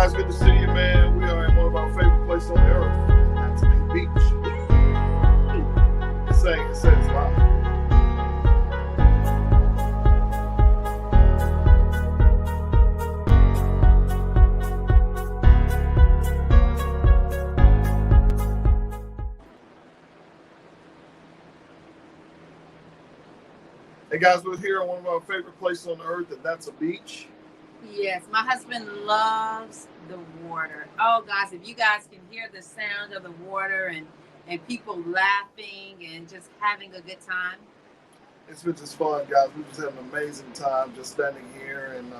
guys, good to see you, man. We are in one of our favorite places on earth, and that's the beach. It's saying, it says live. Hey guys, we're here in one of our favorite places on earth, and that's a beach. Yes, my husband loves the water. Oh, guys, if you guys can hear the sound of the water and people laughing and just having a good time. It's been just fun, guys. We just had an amazing time just standing here and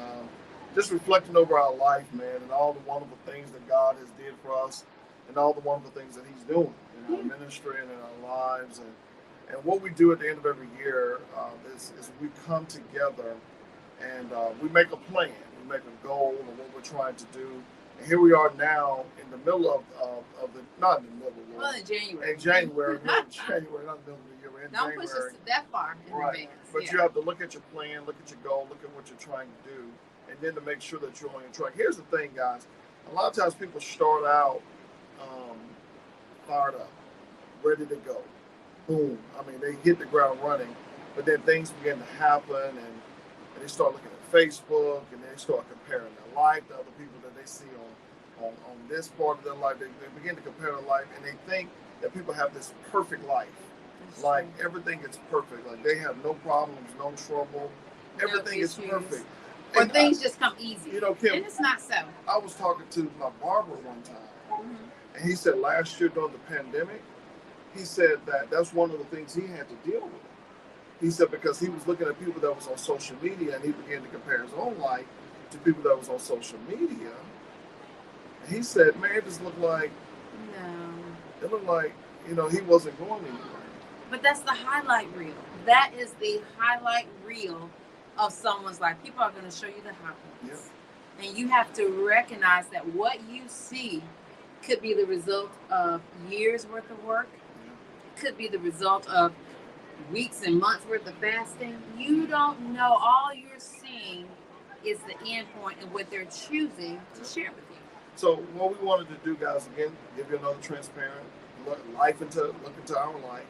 just reflecting over our life, man, and all the wonderful things that God has did for us and all the wonderful things that He's doing in our ministry and in our lives. And what we do at the end of every year is we come together and we make a plan. We make a goal of what we're trying to do. And here we are now in the middle of the, not in the middle of the year. Well, in January. In January, not in the middle of the year. We're in Don't January. push us that far in advance. But you have to look at your plan, look at your goal, look at what you're trying to do, and then to make sure that you're on your track. Here's the thing, guys. A lot of times people start out fired up, ready to go. Boom. I mean, they hit the ground running, but then things begin to happen, and they start looking at Facebook, and they start comparing their life to other people that they see on this part of their life. They begin to compare their life, and they think that people have this perfect life. Like everything is perfect. Like they have no problems, no trouble. Everything is perfect. Or things just come easy. You know, Kim, and it's not so. I was talking to my barber one time, and he said last year during the pandemic, he said that that's one of the things he had to deal with. He said because he was looking at people that was on social media, and he began to compare his own life to people that was on social media. And he said, man, it just looked like, it looked like, you know, he wasn't going anywhere. But that's the highlight reel. That is the highlight reel of someone's life. People are going to show you the highlights. Yep. And you have to recognize that what you see could be the result of years worth of work. Could be the result of weeks and months worth of fasting. You don't know. All you're seeing is the end point and what they're choosing to share with you. So what we wanted to do, guys, again, give you another transparent look into our life,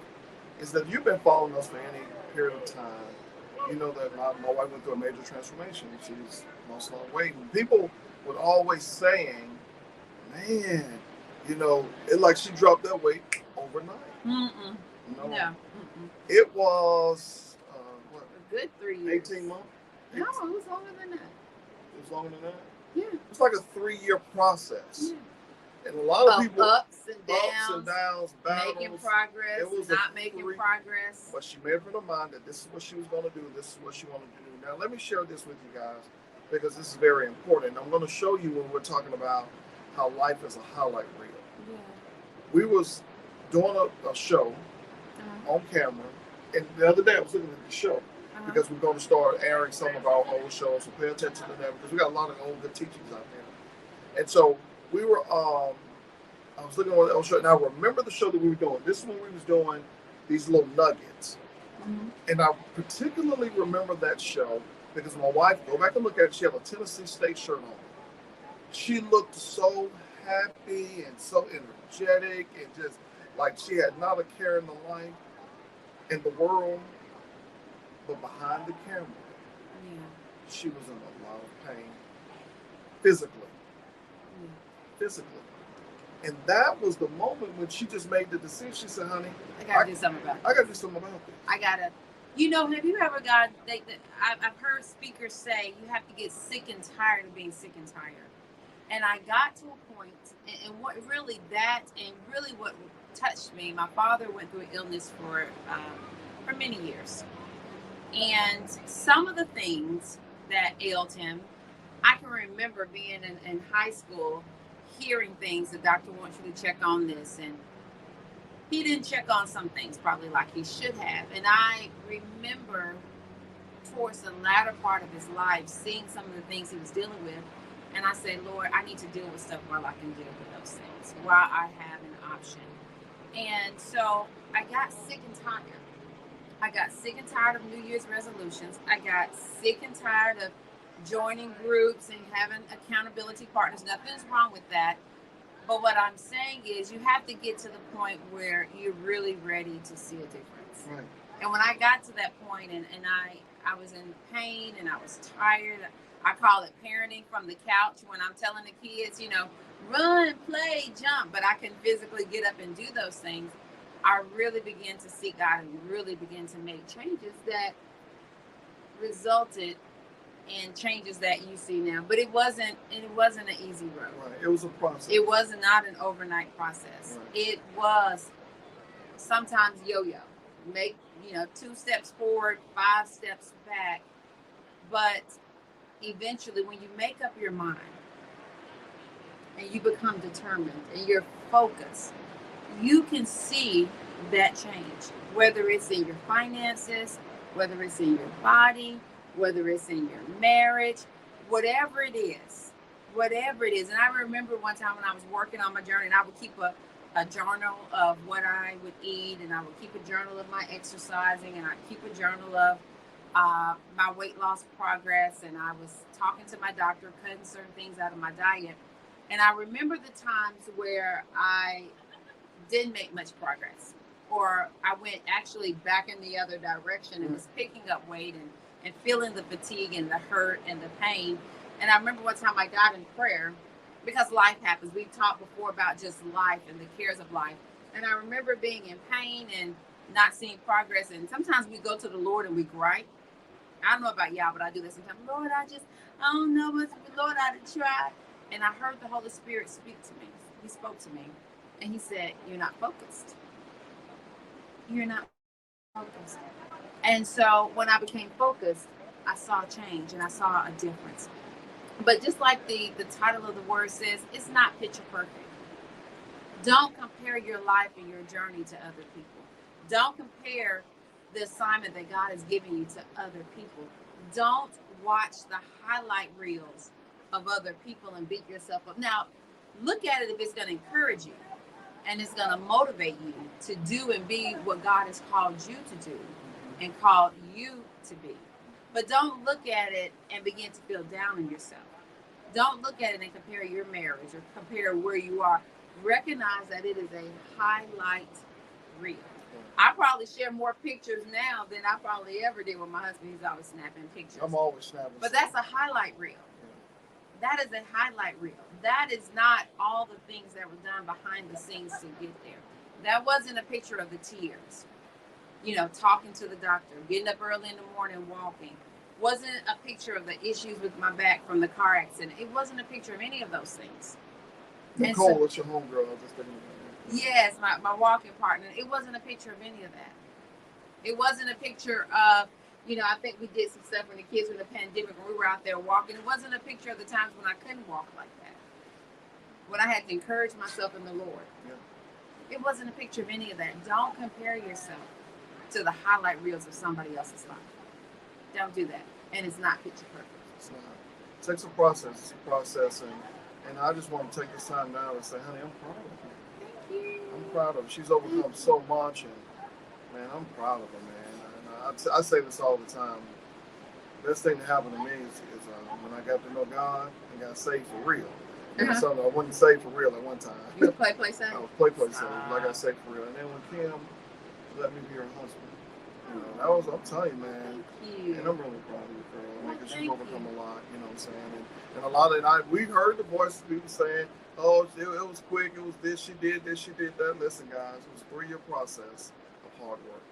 is that you've been following us for any period of time. You know that my wife went through a major transformation. She's lost a lot of weight. And people would always saying, man, you know, it's like she dropped that weight overnight. Mm-mm. No. It was, what? A good 3 years. 18 months? No, it was longer than that. It was longer than that? Yeah. It's like a 3-year process. Yeah. And a lot of people, ups and downs, battles, making progress, it was not making progress. But she made up her mind that this is what she was going to do. This is what she wanted to do. Now, let me share this with you guys because this is very important. I'm going to show you when we're talking about how life is a highlight reel. Yeah. We was doing a show on camera, and the other day I was looking at the show because we're going to start airing some of our old shows. So pay attention to that because we got a lot of old good teachings out there. And so we were, I was looking at the old show, and I remember the show that we were doing. This is when we was doing these little nuggets. And I particularly remember that show because my wife, go back and look at it, she had a Tennessee State shirt on. She looked so happy and so energetic and just like she had not a care in the life, in the world, but behind the camera, she was in a lot of pain, physically. And that was the moment when she just made the decision. She said, honey, I gotta do something about this. I gotta do something about this. You know, have you ever I've heard speakers say you have to get sick and tired of being sick and tired. And I got to a point, and what really what touched me, my father went through illness for many years. And some of the things that ailed him, I can remember being in high school, hearing things, the doctor wants you to check on this, and he didn't check on some things probably like he should have. And I remember towards the latter part of his life seeing some of the things he was dealing with, and I said, Lord, I need to deal with stuff while I can deal with those things, while I have an option. And so I got sick and tired. I got sick and tired of New Year's resolutions. I got sick and tired of joining groups and having accountability partners. Nothing's wrong with that. But what I'm saying is you have to get to the point where you're really ready to see a difference. Right. And when I got to that point and I was in pain and I was tired, I call it parenting from the couch when I'm telling the kids, run, play, jump, but I can physically get up and do those things. I really began to seek God and really begin to make changes that resulted in changes that you see now. But it wasn't an easy road. Right. It was a process. It was not an overnight process. Right. It was sometimes yo-yo. Make 2 steps forward, 5 steps back. But eventually when you make up your mind and you become determined and you're focused, you can see that change, whether it's in your finances, whether it's in your body, whether it's in your marriage, whatever it is. And I remember one time when I was working on my journey, and I would keep a journal of what I would eat, and I would keep a journal of my exercising, and I'd keep a journal of my weight loss progress, and I was talking to my doctor, cutting certain things out of my diet. And I remember the times where I didn't make much progress, or I went actually back in the other direction and was picking up weight and feeling the fatigue and the hurt and the pain. And I remember one time I got in prayer because life happens. We've talked before about just life and the cares of life. And I remember being in pain and not seeing progress. And sometimes we go to the Lord and we gripe. I don't know about y'all, but I do this sometimes. Lord, I don't know what, Lord, I tried. And I heard the Holy Spirit speak to me. He spoke to me and he said, you're not focused. You're not focused. And so when I became focused, I saw a change and I saw a difference. But just like the title of the word says, it's not picture perfect. Don't compare your life and your journey to other people. Don't compare the assignment that God has given you to other people. Don't watch the highlight reels of other people and beat yourself up. Now, look at it if it's going to encourage you and it's going to motivate you to do and be what God has called you to do and called you to be. But don't look at it and begin to feel down on yourself. Don't look at it and compare your marriage or compare where you are. Recognize that it is a highlight reel. I probably share more pictures now than I probably ever did with my husband. He's always snapping pictures. I'm always snapping. But that's a highlight reel. That is a highlight reel. That is not all the things that were done behind the scenes to get there. That wasn't a picture of the tears. Talking to the doctor, getting up early in the morning, walking. Wasn't a picture of the issues with my back from the car accident. It wasn't a picture of any of those things. Nicole, what's your homegirl? I was just thinking about that. Yes, my walking partner. It wasn't a picture of any of that. It wasn't a picture of, I think we did some stuff when the kids were in the pandemic when we were out there walking. It wasn't a picture of the times when I couldn't walk like that. When I had to encourage myself in the Lord. Yeah. It wasn't a picture of any of that. Don't compare yourself to the highlight reels of somebody else's life. Don't do that. And it's not picture perfect. It's not. It takes a process. It's a process. And I just want to take this time now to say, honey, I'm proud of her. Thank you. I'm proud of her. She's overcome so much. And, man, I'm proud of her, man. And I say this all the time. The best thing that happened to me is when I got to know God and got saved for real. So I wasn't saved for real at one time. You were play saved? I was play saved. I got saved for real. And then when Kim let me be her husband, I'm telling you, man. Thank you. And I'm really proud of you, girl, because you've overcome a lot, you know what I'm saying? And a lot of we heard the voices of people saying, oh, it was quick, it was this, she did that. Listen, guys, it was a 3-year process of hard work.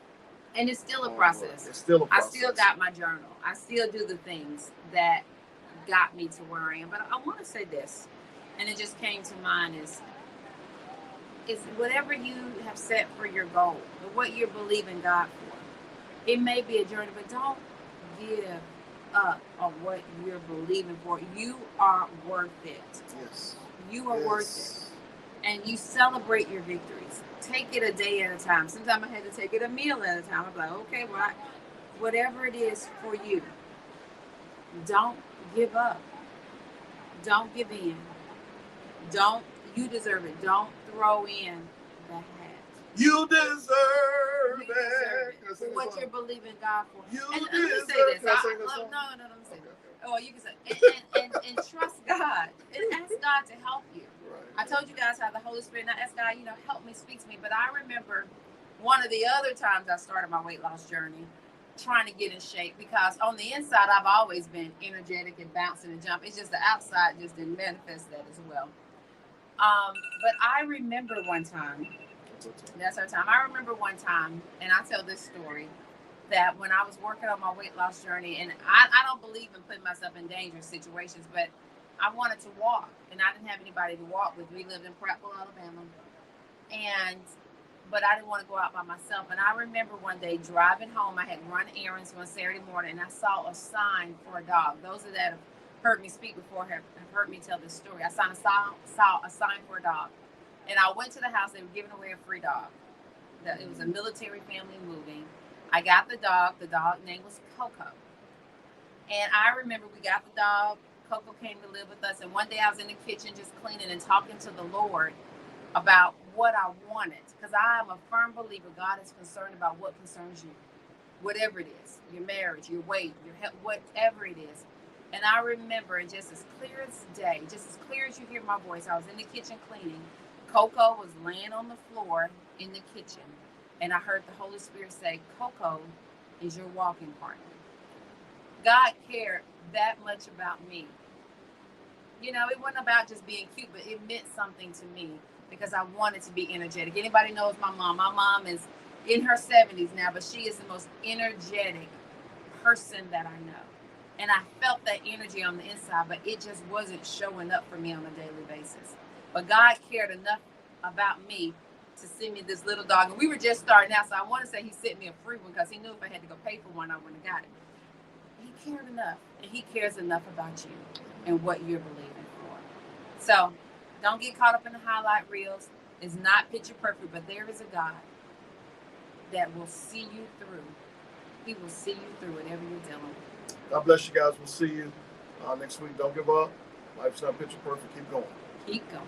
And it's still a process. It's still a process. I still got my journal. I still do the things that got me to where I am. But I want to say this, and it just came to mind is whatever you have set for your goal, or what you're believing God for. It may be a journey, but don't give up on what you're believing for. You are worth it. Yes. You are worth it. And you celebrate your victories. Take it a day at a time. Sometimes I had to take it a meal at a time. I'm like, okay, well, whatever it is for you, don't give up. Don't give in. You deserve it. Don't throw in the hat. You deserve it. For what you're believing God for. You and deserve let me say this. Can I sing No, this song? let me say this. Oh, you can say, and trust God and ask God to help you. Right. I told you guys how the Holy Spirit, and I asked God, help me, speak to me. But I remember one of the other times I started my weight loss journey trying to get in shape, because on the inside I've always been energetic and bouncing and jumping. It's just the outside just didn't manifest that as well. But I remember one time, that's our time. I remember one time, and I tell this story, that when I was working on my weight loss journey, and I don't believe in putting myself in dangerous situations, but I wanted to walk, and I didn't have anybody to walk with. We lived in Prattville, Alabama, and but I didn't want to go out by myself. And I remember one day driving home. I had run errands one Saturday morning, and I saw a sign for a dog. Those that have heard me speak before have heard me tell this story. I saw a sign for a dog, and I went to the house. They were giving away a free dog. It was a military family moving. I got the dog. The dog name was Coco. And I remember we got the dog. Coco came to live with us. And one day I was in the kitchen just cleaning and talking to the Lord about what I wanted. Because I am a firm believer God is concerned about what concerns you. Whatever it is. Your marriage, your weight, your health, whatever it is. And I remember, just as clear as day, just as clear as you hear my voice, I was in the kitchen cleaning. Coco was laying on the floor in the kitchen. And I heard the Holy Spirit say, Coco is your walking partner. God cared that much about me. It wasn't about just being cute, but it meant something to me because I wanted to be energetic. Anybody knows my mom? My mom is in her 70s now, but she is the most energetic person that I know. And I felt that energy on the inside, but it just wasn't showing up for me on a daily basis. But God cared enough about me to send me this little dog. And we were just starting out, so I want to say he sent me a free one because he knew if I had to go pay for one, I wouldn't have got it. He cared enough, and he cares enough about you and what you're believing for. So don't get caught up in the highlight reels. It's not picture perfect, but there is a God that will see you through. He will see you through whatever you're dealing with. God bless you guys. We'll see you next week. Don't give up. Life's not picture perfect. Keep going. Keep going.